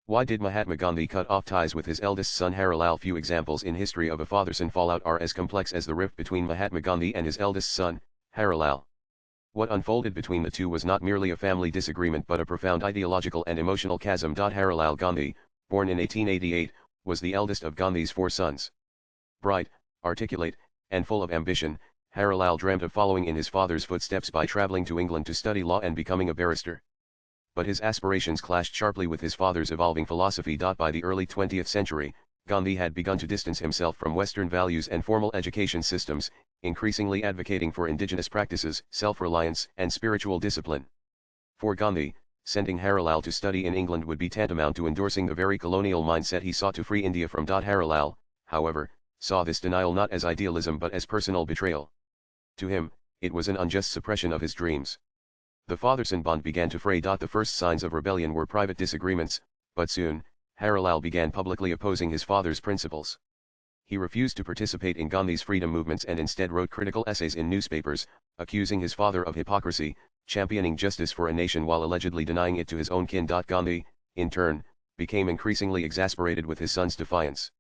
Why did Mahatma Gandhi cut off ties with his eldest son Harilal? Few examples in history of a father-son fallout are as complex as the rift between Mahatma Gandhi and his eldest son, Harilal. What unfolded between the two was not merely a family disagreement but a profound ideological and emotional chasm. Harilal Gandhi, born in 1888, was the eldest of Gandhi's four sons. Bright, articulate, and full of ambition, Harilal dreamt of following in his father's footsteps by traveling to England to study law and becoming a barrister. But his aspirations clashed sharply with his father's evolving philosophy. By the early 20th century, Gandhi had begun to distance himself from Western values and formal education systems, increasingly advocating for indigenous practices, self-reliance, and spiritual discipline. For Gandhi, sending Harilal to study in England would be tantamount to endorsing the very colonial mindset he sought to free India from. Harilal, however, saw this denial not as idealism but as personal betrayal. To him, it was an unjust suppression of his dreams. The father-son bond began to fray. The first signs of rebellion were private disagreements, but soon, Harilal began publicly opposing his father's principles. He refused to participate in Gandhi's freedom movements and instead wrote critical essays in newspapers, accusing his father of hypocrisy, championing justice for a nation while allegedly denying it to his own kin. Gandhi, in turn, became increasingly exasperated with his son's defiance.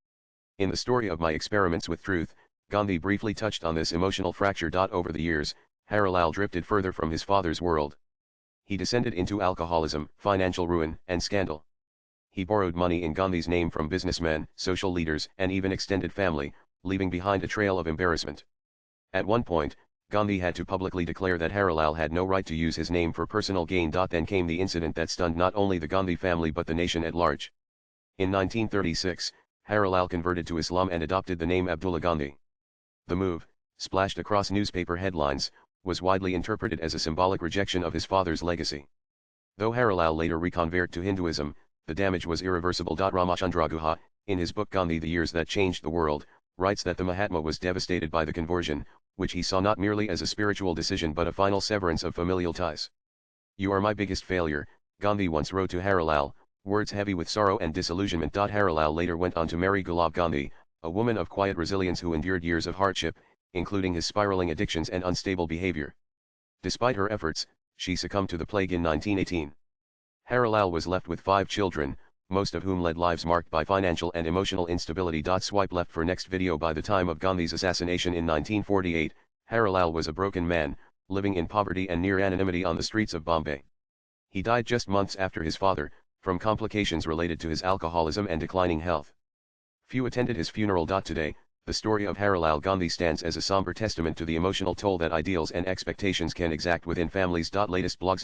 In the story of My Experiments with Truth, Gandhi briefly touched on this emotional fracture. Over the years, Harilal drifted further from his father's world. He descended into alcoholism, financial ruin, and scandal. He borrowed money in Gandhi's name from businessmen, social leaders, and even extended family, leaving behind a trail of embarrassment. At one point, Gandhi had to publicly declare that Harilal had no right to use his name for personal gain. Then came the incident that stunned not only the Gandhi family but the nation at large. In 1936, Harilal converted to Islam and adopted the name Abdullah Gandhi. The move, splashed across newspaper headlines, was widely interpreted as a symbolic rejection of his father's legacy. Though Harilal later reconverted to Hinduism, the damage was irreversible. Ramachandra Guha, in his book Gandhi: The Years That Changed the World, writes that the Mahatma was devastated by the conversion, which he saw not merely as a spiritual decision but a final severance of familial ties. "You are my biggest failure," Gandhi once wrote to Harilal, words heavy with sorrow and disillusionment. Harilal later went on to marry Gulab Gandhi, a woman of quiet resilience who endured years of hardship, including his spiraling addictions and unstable behavior. Despite her efforts, she succumbed to the plague in 1918. Harilal was left with 5 children, most of whom led lives marked by financial and emotional instability. Swipe left for next video. By the time of Gandhi's assassination in 1948, Harilal was a broken man, living in poverty and near anonymity on the streets of Bombay. He died just months after his father, from complications related to his alcoholism and declining health. Few attended his funeral. Today, the story of Harilal Gandhi stands as a somber testament to the emotional toll that ideals and expectations can exact within families. Latest blogs.